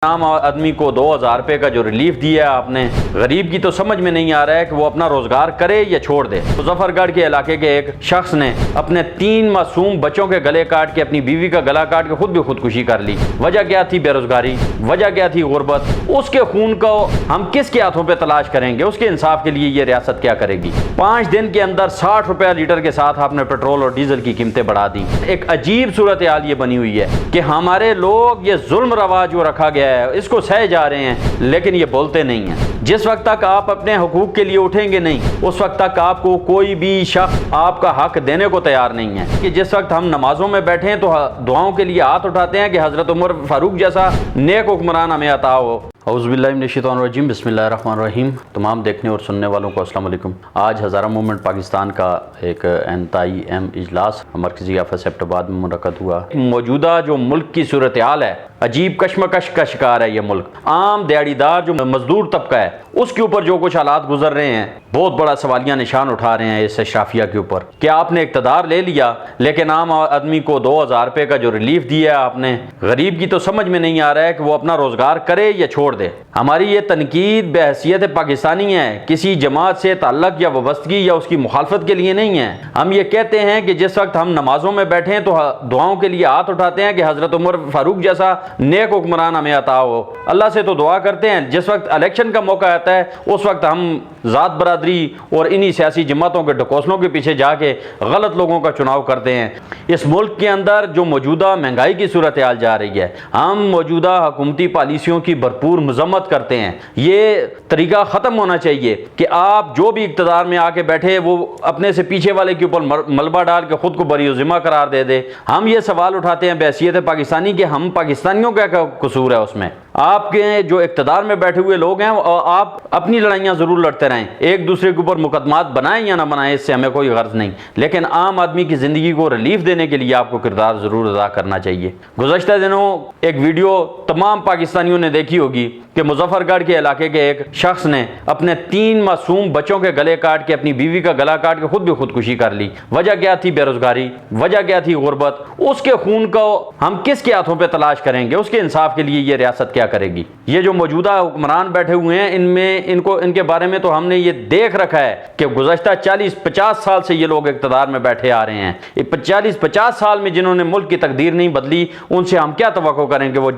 आम आदमी को 2000 रुपये का जो रिलीफ दिया है आपने, गरीब की तो समझ में नहीं आ रहा है कि वो अपना रोजगार करे या छोड़ दे। मुजफ्फरगढ़ के इलाके के एक शख्स ने अपने 3 मासूम बच्चों के गले काट के, अपनी बीवी का गला काट के खुद भी खुदकुशी कर ली। वजह क्या थी? बेरोजगारी। वजह क्या थी? गुर्बत। उसके खून को हम किसके हाथों पर तलाश करेंगे? उसके इंसाफ के लिए ये रियासत क्या करेगी? 5 दिन के अंदर 60 रुपया लीटर के साथ आपने पेट्रोल और डीजल की कीमतें बढ़ा दी। एक अजीब सूरत हाल ये बनी हुई है कि हमारे लोग ये जुल्म रवाज जो रखा गया है इसको सह जा रहे हैं, लेकिन ये बोलते नहीं हैं। जिस वक्त तक आप अपने हुकूक के लिए उठेंगे नहीं, उस वक्त तक आपको कोई भी शख्स आपका हक देने को तैयार नहीं है। कि जिस वक्त हम नमाजों में बैठे हैं तो दुआओं के लिए हाथ उठाते हैं कि हजरत उमर फारूक जैसा नेक हुक्मरान हमें अता हो। औज़ुबिल्लाहि मिनश्शैतानिर्रजीम, बिस्मिल्लाहिर्रहमानिर्रहीम। तमाम देखने और सुनने वालों को अस्सलाम वालेकुम। आज हज़ारा मूवमेंट पाकिस्तान का एक इंतहाई अहम इजलास मरकज़ी ऑफिस एबटाबाद में मुनक़द हुआ। मौजूदा जो मुल्क की सूरत हाल है, अजीब कशमकश का शिकार है ये मुल्क। आम दिहाड़ीदार जो मजदूर तबका है उसके ऊपर जो कुछ हालात गुजर रहे हैं, बहुत बड़ा सवालिया निशान उठा रहे हैं इस अशराफिया के ऊपर कि आपने इक़्तिदार ले लिया, लेकिन आम आदमी को 2000 रुपये का जो रिलीफ दिया है आपने, गरीब की तो समझ में नहीं आ रहा है कि वो अपना रोजगार करे या छोड़ दे। हमारी ये तनकीद बहैसियत पाकिस्तानी है, किसी जमात से ताल्लुक या वाबस्तगी या उसकी मुखालफत के लिए नहीं है। हम ये कहते हैं कि जिस वक्त हम नमाजों में बैठे हैं तो दुआओं के लिए हाथ उठाते हैं कि हजरत उमर फारूक जैसा नेक हुक्मरान हमें अता हो। अल्लाह से तो दुआ करते हैं। जिस वक्त इलेक्शन का मौका आता है उस वक्त हम ज़ात बरादरी और इन्हीं सियासी जमातों के ढकोसलों के पीछे जाके गलत लोगों का चुनाव करते हैं। इस मुल्क के अंदर जो मौजूदा महंगाई की सूरत हाल जा रही है, हम मौजूदा हुकूमती पॉलिसियों की भरपूर मजम्मत करते हैं। ये तरीका ख़त्म होना चाहिए कि आप जो भी इक़्तिदार में आके बैठे वो अपने से पीछे वाले के ऊपर मलबा डाल के खुद को बरीउज़िम्मा करार दे दे। हम ये सवाल उठाते हैं बहैसियत पाकिस्तानी कि हम पाकिस्तानियों का क्या कसूर है उसमें? आपके जो इक़्तिदार में बैठे हुए लोग हैं आप अपनी लड़ाइयाँ ज़रूर लड़ते रहें, एक दूसरे के ऊपर मुकदमात बनाएं या ना बनाएं, इससे हमें कोई गर्ज नहीं, लेकिन आम आदमी की ज़िंदगी को रिलीफ देने के लिए आपको किरदार ज़रूर अदा करना चाहिए। गुज़श्ता दिनों एक वीडियो तमाम पाकिस्तानियों ने देखी होगी कि मुजफ्फरगढ़ के इलाके के एक शख्स ने अपने 3 मासूम बच्चों के गले काट के, अपनी बीवी का गला काट के खुद भी खुदकुशी कर ली। वजह क्या थी? बेरोजगारी। वजह क्या थी? गुर्बत। उसके खून को हम किसके हाथों पर तलाश करेंगे? उसके इंसाफ के लिए ये रियासत क्या करेगी? ये जो मौजूदा हुक्मरान बैठे हुए हैं इनके बारे में तो हमने ये देख रखा है कि गुज़श्ता 40-50 साल से ये लोग इक़्तिदार में बैठे आ रहे हैं। 40-50 साल में जिन्होंने मुल्क की तकदीर नहीं बदली, उनसे हम क्या तवक्को करें कि वो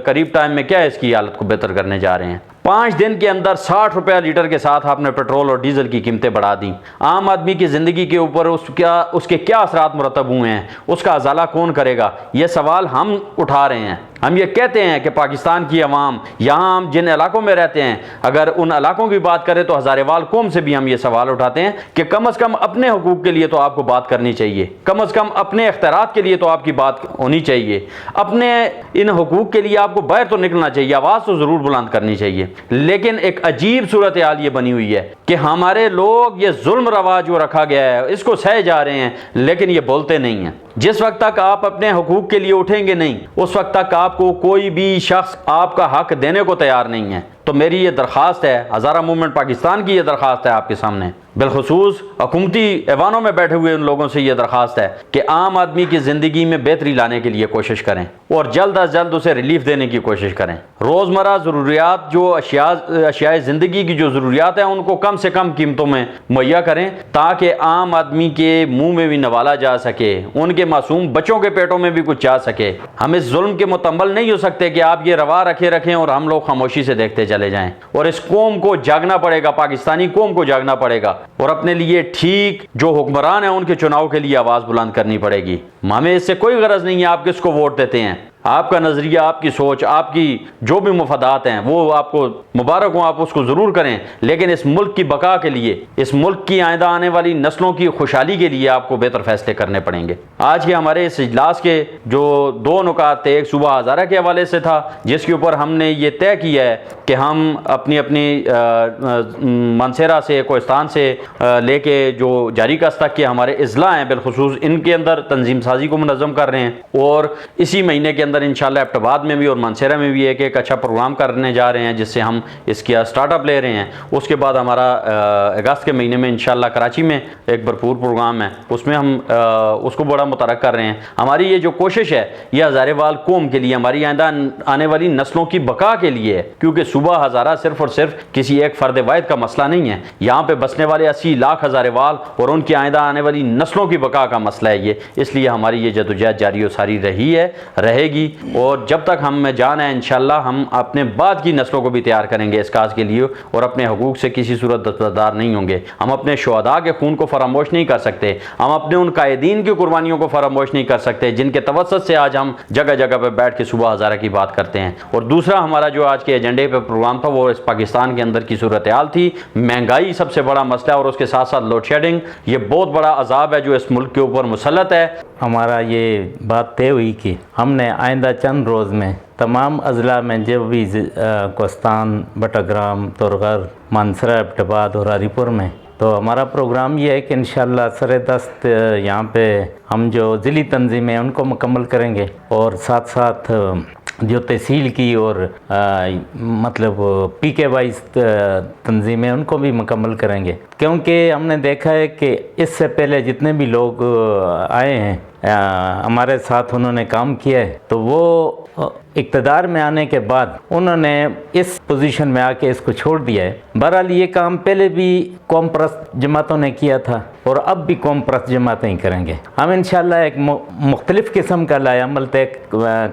करीब टाइम में क्या इसकी हालत को बेहतर करने जा रहे हैं। 5 दिन के अंदर 60 रुपया लीटर के साथ आपने पेट्रोल और डीजल की कीमतें बढ़ा दी। आम आदमी की ज़िंदगी के ऊपर उसके क्या असरात मुरतब हुए हैं, उसका अजाला कौन करेगा? ये सवाल हम उठा रहे हैं। हम ये कहते हैं कि पाकिस्तान की अवाम, यहाँ हम जिन इलाकों में रहते हैं, अगर उन इलाकों की बात करें तो हज़ारेवाल कौम से भी हम ये सवाल उठाते हैं कि कम अज़ कम अपने हुकूक के लिए तो आपको बात करनी चाहिए, कम अज़ कम अपने इख्तियारात के लिए तो आपकी बात होनी चाहिए, अपने इन हुकूक के लिए आपको बाहर तो निकलना चाहिए, आवाज़ तो ज़रूर बुलंद करनी चाहिए। लेकिन एक अजीब सूरत हाल ये बनी हुई है कि हमारे लोग ये जुल्म रवाज जो रखा गया है इसको सह जा रहे हैं, लेकिन ये बोलते नहीं हैं। जिस वक्त तक आप अपने हुकूक के लिए उठेंगे नहीं, उस वक्त तक आपको कोई भी शख्स आपका हक देने को तैयार नहीं है। तो मेरी ये दरख्वास्त है, हज़ारा मूवमेंट पाकिस्तान की ये दरख्वास्त है आपके सामने, बिलखुसूस हुकूमती ऐवानों में बैठे हुए उन लोगों से ये दरख्वास्त है कि आम आदमी की ज़िंदगी में बेहतरी लाने के लिए कोशिश करें और जल्द अज जल्द उसे रिलीफ देने की कोशिश करें। रोज़मर्रा ज़रूरियात, जो अशियाए ज़िंदगी की जो ज़रूरियात हैं उनको कम से कम कीमतों में मुहैया करें ताकि आम आदमी के मुँह में भी नवाला जा सके, उनके मासूम बच्चों के पेटों में भी कुछ जा सके। हम इस जुल्म के मुतम्मल नहीं हो सकते कि आप ये रवा रखें और हम लोग खामोशी से देखते चले जाएं। और इस कौम को जागना पड़ेगा, पाकिस्तानी कौम को जागना पड़ेगा और अपने लिए ठीक जो हुक्मरान हैं उनके चुनाव के लिए आवाज़ बुलंद करनी पड़ेगी। हमें इससे कोई गरज नहीं है आप किसको वोट देते हैं। आपका नज़रिया, आपकी सोच, आपकी जो भी मुफादात हैं वो आपको मुबारक हो, आप उसको ज़रूर करें, लेकिन इस मुल्क की बका के लिए, इस मुल्क की आइंदा आने वाली नस्लों की खुशहाली के लिए आपको बेहतर फैसले करने पड़ेंगे। आज के हमारे इस इजलास के जो 2 नुकात थे, एक सूबा हज़ारा के हवाले से था जिसके ऊपर हमने ये तय किया है कि हम अपनी मानसेरा से, कोहिस्तान से लेके जो जारी कस तक के हमारे अजला हैं बिलखुसूस इनके अंदर तंजीम साजी को मुनज़्ज़म कर रहे हैं और इसी महीने के अंदर अंदर इंशाल्लाह एबटाबाद में भी और मानसेरा में भी एक अच्छा प्रोग्राम करने जा रहे हैं, जिससे हम इसका स्टार्टअप ले रहे हैं। उसके बाद हमारा अगस्त के महीने में इंशाल्लाह कराची में एक भरपूर प्रोग्राम है, उसमें हम उसको बड़ा मुतरक कर रहे हैं। हमारी ये जो कोशिश है ये हज़ारेवाल कौम के लिए, हमारी आइंदा आने वाली नस्लों की बका के लिए है, क्योंकि सूबा हज़ारा सिर्फ और सिर्फ किसी एक फ़र्द वाहिद का मसला नहीं है। यहाँ पे बसने वाले 80 लाख हज़ारेवाल और उनकी आइंदा आने वाली नस्लों की बका का मसला है ये। इसलिए हमारी ये जदोजहद जारी और सारी रही है, रहेगी, और जब तक हम जान है इंशाल्लाह हम अपने बाद की नस्लों को भी तैयार करेंगे इस काज के लिए, और अपने हकूक़ से किसी सूरत दस्तबरदार नहीं होंगे। हम अपने शुहदा के खून को फरामोश नहीं कर सकते, हम अपने उन कायदीन की कुर्बानियों को फरामोश नहीं कर सकते जिनके तवस्सुत से आज हम जगह जगह पर बैठ के सूबा हज़ारा की बात करते हैं। और दूसरा हमारा जो आज के एजेंडे पे प्रोग्राम था वो इस पाकिस्तान के अंदर की सूरत हाल थी। महंगाई सबसे बड़ा मसला और उसके साथ साथ लोड शेडिंग, ये बहुत बड़ा अजाब है जो इस मुल्क के ऊपर मुसल्लत है। हमारा ये बात तय हुई कि हमने आइंदा चंद रोज़ में तमाम अजला में जो भी कोस्तान, बटाग्राम, तोरगर, मानसरा, एबटाबाद और हरीपुर में, तो हमारा प्रोग्राम ये है कि इंशाल्लाह सर-ए-दस्त यहाँ पे हम जो ज़िली तंजीमें हैं उनको मुकम्मल करेंगे, और साथ साथ जो तहसील की और मतलब PK वाइज तंजीमें उनको भी मुकम्मल करेंगे। क्योंकि हमने देखा है कि इससे पहले जितने भी लोग आए हैं हमारे साथ, उन्होंने काम किया है, तो वो इक़्तिदार में आने के बाद उन्होंने इस पोजीशन में आके इसको छोड़ दिया है। बहरहाल ये काम पहले भी कौम परस्त जमातों ने किया था और अब भी कौम परस्त जमातें ही करेंगे। हम इंशाल्लाह एक मुख्तलिफ़ किस्म का लाएअमल तय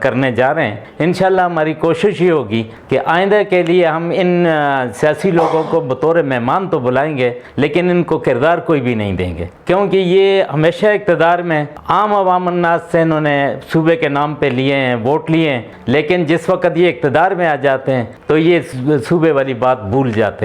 करने जा रहे हैं। इंशाल्लाह हमारी कोशिश ये होगी कि आइंदा के लिए हम इन सियासी लोगों को बतौर मेहमान तो बुलाएंगे, लेकिन इनको किरदार कोई भी नहीं देंगे, क्योंकि ये हमेशा इक़्तिदार में आम अवाम अन्नास से इन्होंने सूबे के नाम पे लिए हैं, वोट लिए हैं, लेकिन जिस वक्त ये इक़्तिदार में आ जाते हैं तो ये सूबे वाली बात भूल जाते हैं।